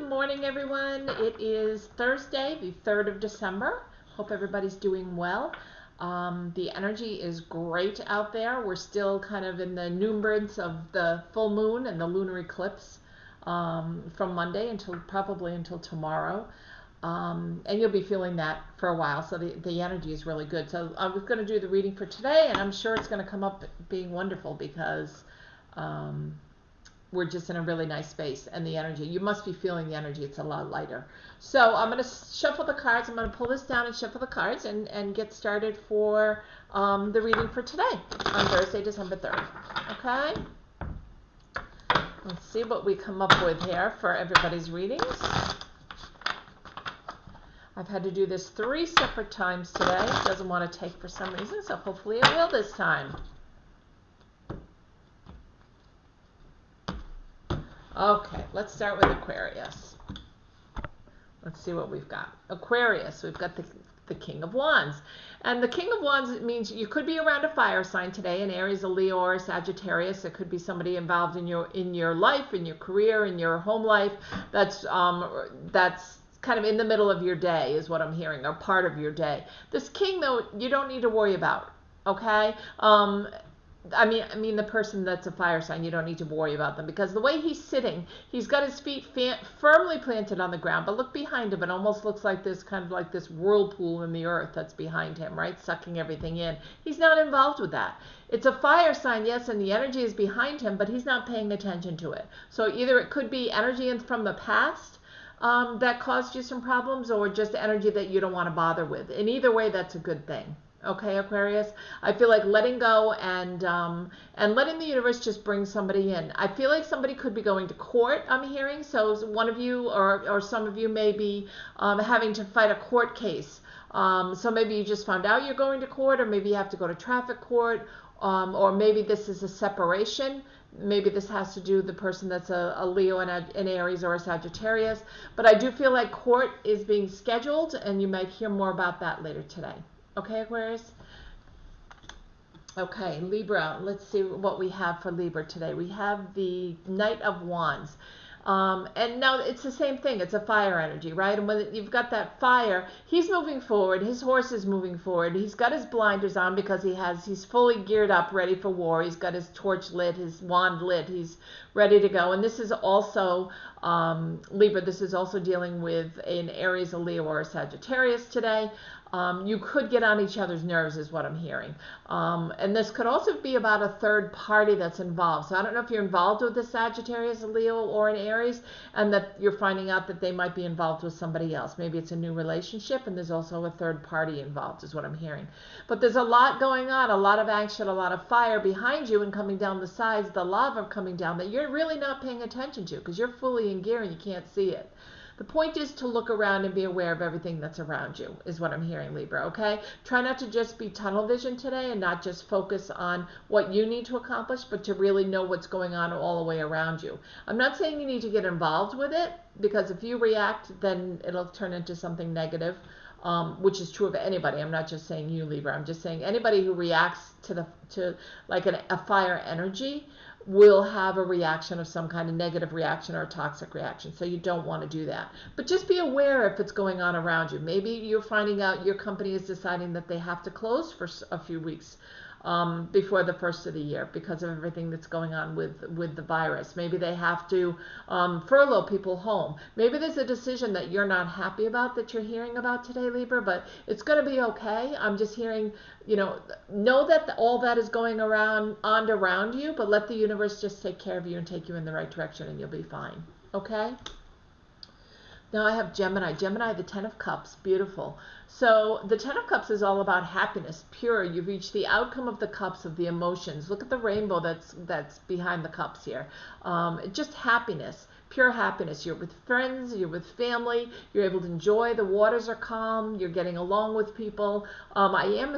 Good morning, everyone. It is Thursday, the 3rd of December. Hope everybody's doing well. The energy is great out there. We're still kind of in the numerance of the full moon and the lunar eclipse from Monday until probably until tomorrow. And you'll be feeling that for a while, so the energy is really good. So I was going to do the reading for today, and I'm sure it's going to come up being wonderful because we're just in a really nice space, and the energy, you must be feeling the energy. It's a lot lighter. So I'm going to shuffle the cards. I'm going to pull this down and shuffle the cards and get started for the reading for today on Thursday, December 3rd. Okay? Let's see what we come up with here for everybody's readings. I've had to do this 3 separate times today. It doesn't want to take for some reason, so hopefully it will this time. Okay, let's start with Aquarius. Let's see what we've got. Aquarius, we've got the King of Wands. And the King of Wands means you could be around a fire sign today, an Aries, a Leo, or a Sagittarius. It could be somebody involved in your life, in your career, in your home life. That's kind of in the middle of your day is what I'm hearing, or part of your day. This king, though, you don't need to worry about, okay? I mean the person that's a fire sign, you don't need to worry about them, because the way he's sitting, he's got his feet firmly planted on the ground, but look behind him. It almost looks like this kind of like this whirlpool in the earth that's behind him, right? Sucking everything in. He's not involved with that. It's a fire sign, yes, and the energy is behind him, but he's not paying attention to it. So either it could be energy from the past that caused you some problems, or just energy that you don't want to bother with. In either way, that's a good thing. Okay, Aquarius, I feel like letting go and letting the universe just bring somebody in. I feel like somebody could be going to court, I'm hearing. So one of you or some of you may be having to fight a court case. So maybe you just found out you're going to court, or maybe you have to go to traffic court, or maybe this is a separation. Maybe this has to do with the person that's a Leo and an Aries or a Sagittarius. But I do feel like court is being scheduled, and you might hear more about that later today. Okay, Aquarius? Okay, Libra. Let's see what we have for Libra today. We have the Knight of Wands. And now it's the same thing. It's a fire energy, right? And when you've got that fire, he's moving forward. His horse is moving forward. He's got his blinders on because he's fully geared up, ready for war. He's got his torch lit, his wand lit. He's ready to go. And this is also, Libra, this is also dealing with an Aries, a Leo, or a Sagittarius today. You could get on each other's nerves is what I'm hearing. And this could also be about a third party that's involved. So I don't know if you're involved with a Sagittarius, a Leo, or an Aries, and that you're finding out that they might be involved with somebody else. Maybe it's a new relationship, and there's also a third party involved is what I'm hearing. But there's a lot going on, a lot of action, a lot of fire behind you and coming down the sides, the lava coming down that you're really not paying attention to because you're fully in gear and you can't see it. The point is to look around and be aware of everything that's around you, is what I'm hearing, Libra, okay? Try not to just be tunnel vision today and not just focus on what you need to accomplish, but to really know what's going on all the way around you. I'm not saying you need to get involved with it, because if you react, then it'll turn into something negative, which is true of anybody. I'm not just saying you, Libra. I'm just saying anybody who reacts to like a fire energy will have a reaction of some kind of negative reaction or a toxic reaction. So you don't want to do that. But just be aware if it's going on around you. Maybe you're finding out your company is deciding that they have to close for a few weeks before the first of the year because of everything that's going on with the virus. Maybe they have to furlough people home. Maybe there's a decision that you're not happy about that you're hearing about today, Libra, but it's going to be okay. I'm just hearing, know that all that is going around you, but let the universe just take care of you and take you in the right direction, and you'll be fine. Okay? Now I have Gemini. Gemini, the 10 of Cups. Beautiful. So the 10 of Cups is all about happiness, pure. You've reached the outcome of the cups, of the emotions. Look at the rainbow that's behind the cups here. Just happiness, pure happiness. You're with friends, you're with family, you're able to enjoy. The waters are calm, you're getting along with people. I am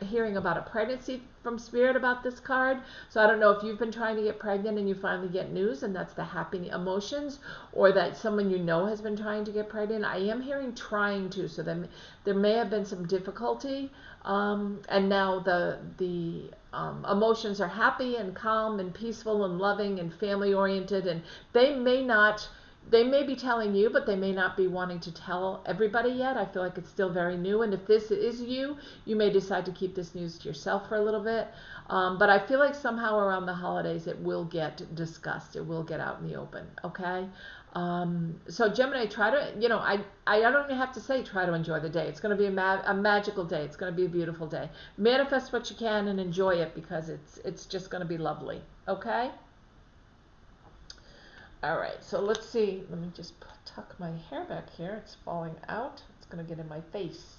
hearing about a pregnancy from Spirit about this card. So I don't know if you've been trying to get pregnant and you finally get news and that's the happy emotions, or that someone you know has been trying to get pregnant. I am hearing trying to, so then there may have been some difficulty, and now the emotions are happy and calm and peaceful and loving and family oriented, and they may not they may be telling you, but they may not be wanting to tell everybody yet. I feel like it's still very new. And if this is you, you may decide to keep this news to yourself for a little bit. But I feel like somehow around the holidays, it will get discussed. It will get out in the open. Okay. So Gemini, try to, I don't even have to say try to enjoy the day. It's going to be a magical day. It's going to be a beautiful day. Manifest what you can and enjoy it, because it's just going to be lovely. Okay? All right, so let's see. Let me just tuck my hair back here. It's falling out. It's going to get in my face.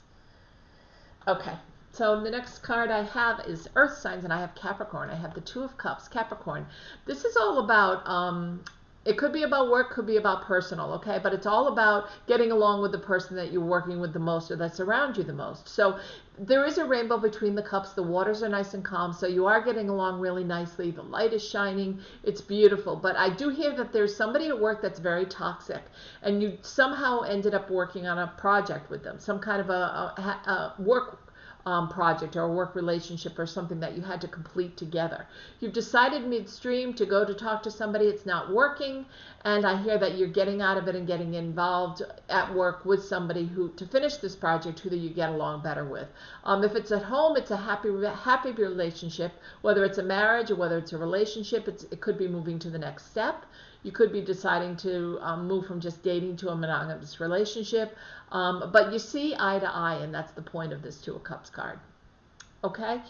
Okay. So the next card I have is Earth signs, and I have Capricorn. I have the Two of Cups, Capricorn. This is all about, it could be about work, could be about personal, okay? But it's all about getting along with the person that you're working with the most, or that's around you the most. So there is a rainbow between the cups. The waters are nice and calm, so you are getting along really nicely. The light is shining. It's beautiful. But I do hear that there's somebody at work that's very toxic, and you somehow ended up working on a project with them, some kind of a work project or a work relationship or something that you had to complete together. You've decided midstream to go to talk to somebody. It's not working, and I hear that you're getting out of it and getting involved at work with somebody to finish this project who you get along better with. If it's at home, it's a happy relationship, whether it's a marriage or whether it's a relationship. It could be moving to the next step. You could be deciding to move from just dating to a monogamous relationship. But you see eye to eye, and that's the point of this Two of Cups card. Okay,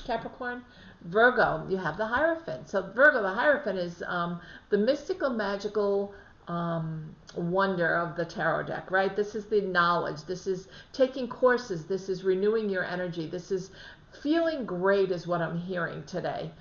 Capricorn? Virgo, you have the Hierophant. So Virgo, the Hierophant is the mystical, magical wonder of the tarot deck, right? This is the knowledge. This is taking courses. This is renewing your energy. This is feeling great is what I'm hearing today.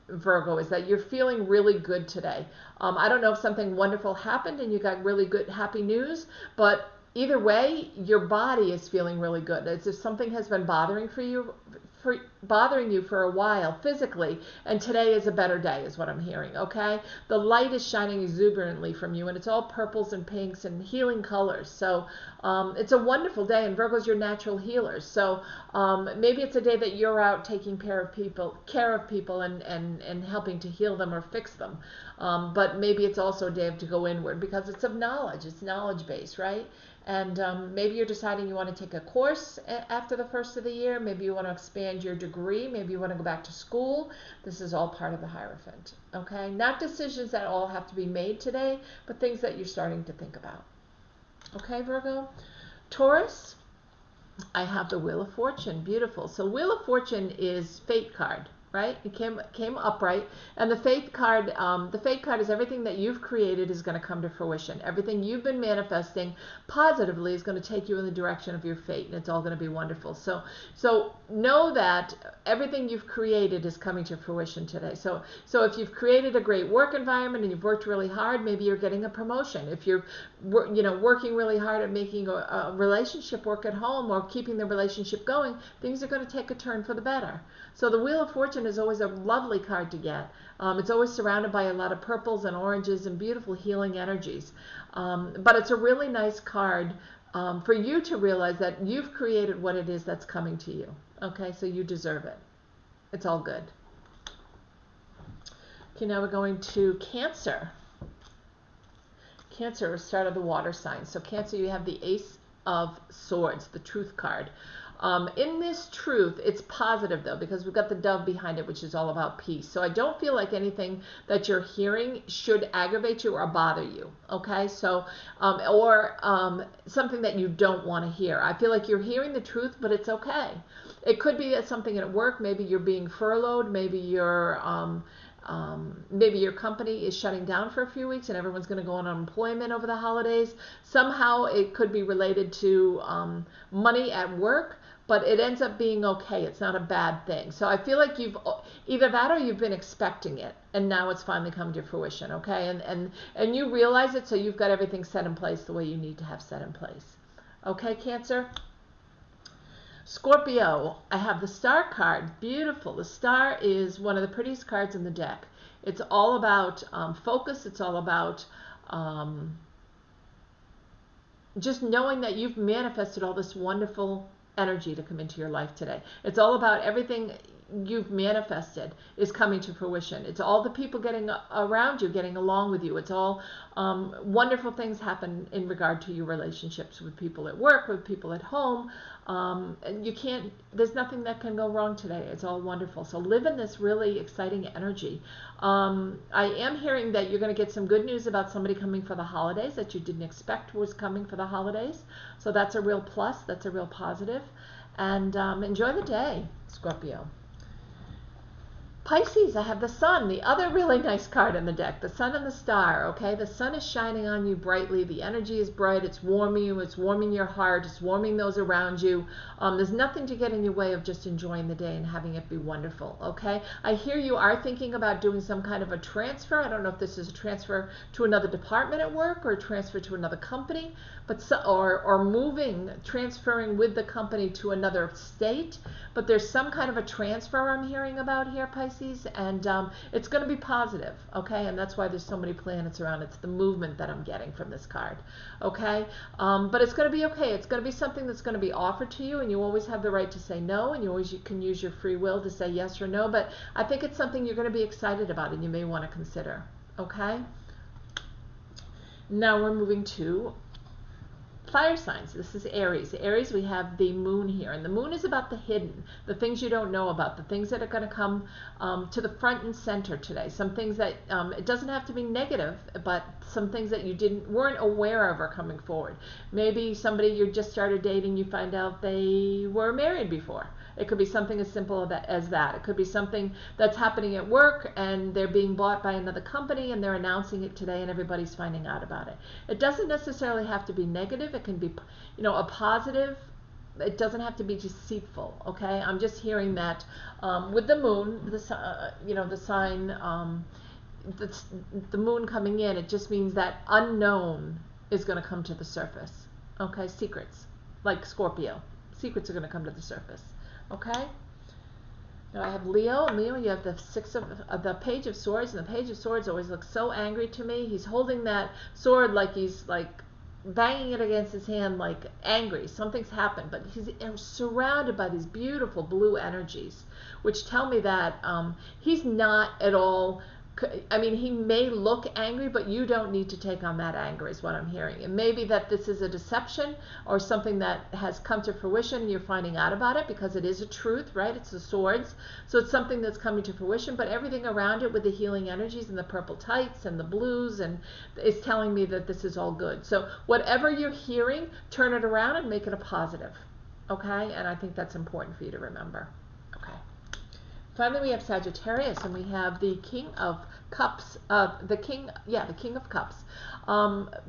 Virgo, is that you're feeling really good today. I don't know if something wonderful happened and you got really good, happy news, but either way, your body is feeling really good. It's if something has been bothering you for a while physically, and today is a better day is what I'm hearing. Okay, the light is shining exuberantly from you, and it's all purples and pinks and healing colors. So it's a wonderful day, and Virgo's your natural healers. So maybe it's a day that you're out taking care of people and helping to heal them or fix them. But maybe it's also a day to go inward, because it's of knowledge. It's knowledge based, right? And maybe you're deciding you want to take a course after the first of the year. Maybe you want to expand your degree. Maybe you want to go back to school. This is all part of the Hierophant. Okay? Not decisions that all have to be made today, but things that you're starting to think about. Okay, Virgo? Taurus, I have the Wheel of Fortune. Beautiful. So Wheel of Fortune is fate card. Right? It came upright, and the Faith card is everything that you've created is going to come to fruition. Everything you've been manifesting positively is going to take you in the direction of your fate, and it's all going to be wonderful. So know that everything you've created is coming to fruition today. So if you've created a great work environment and you've worked really hard, maybe you're getting a promotion. If you're working really hard at making a relationship work at home or keeping the relationship going, things are going to take a turn for the better. So the Wheel of Fortune is always a lovely card to get. It's always surrounded by a lot of purples and oranges and beautiful healing energies. But it's a really nice card for you to realize that you've created what it is that's coming to you. Okay, so you deserve it. It's all good. Okay, now we're going to Cancer. Cancer, start of the water sign. So Cancer, you have the Ace of Swords, the Truth card. In this truth, it's positive though, because we've got the dove behind it, which is all about peace. So I don't feel like anything that you're hearing should aggravate you or bother you. Okay, so or something that you don't want to hear. I feel like you're hearing the truth, but it's okay. It could be something at work. Maybe you're being furloughed. Maybe maybe your company is shutting down for a few weeks and everyone's going to go on unemployment over the holidays. Somehow it could be related to money at work, but it ends up being okay. It's not a bad thing. So I feel like you've either that or you've been expecting it, and now it's finally come to fruition, okay? And you realize it, so you've got everything set in place the way you need to have set in place. Okay, Cancer? Scorpio, I have the Star card. Beautiful. The Star is one of the prettiest cards in the deck. It's all about focus. It's all about just knowing that you've manifested all this wonderful energy to come into your life today. It's all about everything you've manifested is coming to fruition. It's all the people getting around you, getting along with you. It's all wonderful things happen in regard to your relationships with people at work, with people at home. And there's nothing that can go wrong today. It's all wonderful. So live in this really exciting energy. I am hearing that you're going to get some good news about somebody coming for the holidays that you didn't expect was coming for the holidays. So that's a real plus. That's a real positive. And enjoy the day, Scorpio. Pisces, I have the sun, the other really nice card in the deck, the sun and the star, okay? The sun is shining on you brightly. The energy is bright. It's warming you. It's warming your heart. It's warming those around you. There's nothing to get in your way of just enjoying the day and having it be wonderful, okay? I hear you are thinking about doing some kind of a transfer. I don't know if this is a transfer to another department at work or a transfer to another company, but or moving, transferring with the company to another state. But there's some kind of a transfer I'm hearing about here, Pisces, and it's going to be positive, okay? And that's why there's so many planets around. It's the movement that I'm getting from this card, okay? But it's going to be okay. It's going to be something that's going to be offered to you, and you always have the right to say no, and you can use your free will to say yes or no, but I think it's something you're going to be excited about and you may want to consider, okay? Now we're moving to fire signs. This is Aries. Aries, we have the moon here, and the moon is about the hidden, the things you don't know about, the things that are going to come to the front and center today. Some things that it doesn't have to be negative, but some things that you weren't aware of are coming forward. Maybe somebody you just started dating, you find out they were married before. It could be something as simple as that. It could be something that's happening at work and they're being bought by another company and they're announcing it today and everybody's finding out about it. It doesn't necessarily have to be negative. It can be, a positive. It doesn't have to be deceitful, okay? I'm just hearing that with the moon, the sign, the moon coming in, it just means that unknown is going to come to the surface, okay? Secrets, like Scorpio. Secrets are going to come to the surface. Okay. Now I have Leo. Leo, you have the the Page of Swords, and the Page of Swords always looks so angry to me. He's holding that sword like he's like banging it against his hand, like angry. Something's happened, but he's surrounded by these beautiful blue energies, which tell me that he's not at all. I mean, he may look angry, but you don't need to take on that anger is what I'm hearing. It may be that this is a deception or something that has come to fruition and you're finding out about it because it is a truth, right? It's the swords. So it's something that's coming to fruition, but everything around it with the healing energies and the purple tights and the blues and is telling me that this is all good. So whatever you're hearing, turn it around and make it a positive, okay? And I think that's important for you to remember. Finally, we have Sagittarius, and we have the King of Cups. The King of Cups.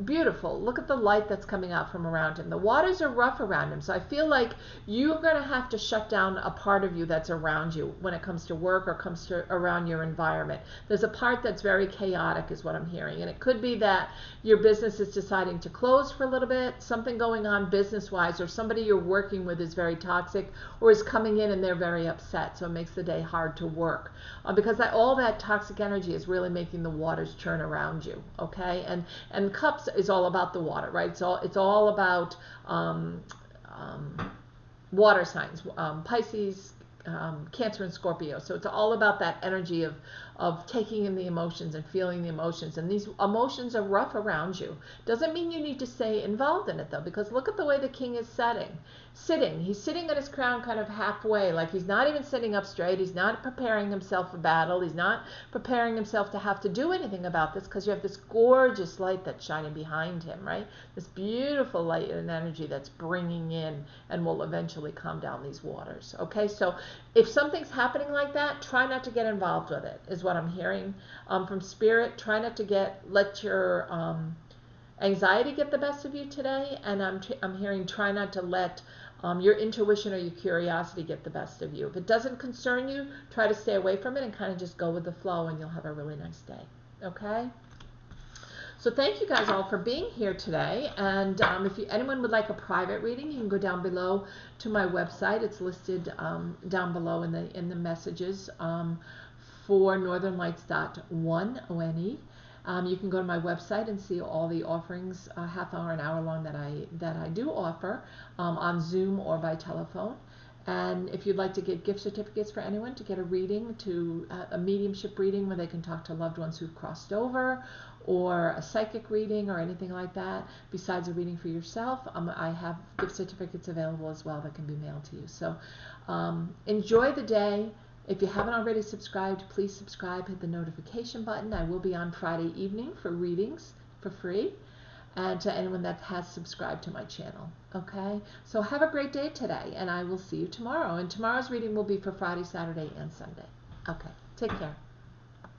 Beautiful. Look at the light that's coming out from around him. The waters are rough around him, so I feel like you're going to have to shut down a part of you that's around you when it comes to work or comes to around your environment. There's a part that's very chaotic, is what I'm hearing, and it could be that your business is deciding to close for a little bit, something going on business-wise, or somebody you're working with is very toxic or is coming in and they're very upset, so it makes the day hard to work because all that toxic energy is really making the waters churn around you, okay? And cups is all about the water, right? It's all about water signs, Pisces, Cancer, and Scorpio. So it's all about that energy of taking in the emotions and feeling the emotions. And these emotions are rough around you. Doesn't mean you need to stay involved in it though, because look at the way the king is sitting. He's sitting on his crown kind of halfway, like he's not even sitting up straight. He's not preparing himself for battle. He's not preparing himself to have to do anything about this because you have this gorgeous light that's shining behind him, right? This beautiful light and energy that's bringing in and will eventually calm down these waters, okay? So if something's happening like that, try not to get involved with it, is what I'm hearing from Spirit. Try not to let your anxiety get the best of you today, and I'm hearing try not to let your intuition or your curiosity get the best of you. If it doesn't concern you, try to stay away from it and kind of just go with the flow, and you'll have a really nice day, okay? So thank you guys all for being here today, and if anyone would like a private reading, you can go down below to my website. It's listed down below in the messages for northernlights.one, O-N-E. You can go to my website and see all the offerings, half hour, an hour long that I do offer on Zoom or by telephone. And if you'd like to get gift certificates for anyone to get a reading, to a mediumship reading where they can talk to loved ones who've crossed over, or a psychic reading or anything like that, besides a reading for yourself, I have gift certificates available as well that can be mailed to you. So enjoy the day. If you haven't already subscribed, please subscribe, hit the notification button. I will be on Friday evening for readings for free, and to anyone that has subscribed to my channel. Okay, so have a great day today, and I will see you tomorrow. And tomorrow's reading will be for Friday, Saturday, and Sunday. Okay, take care.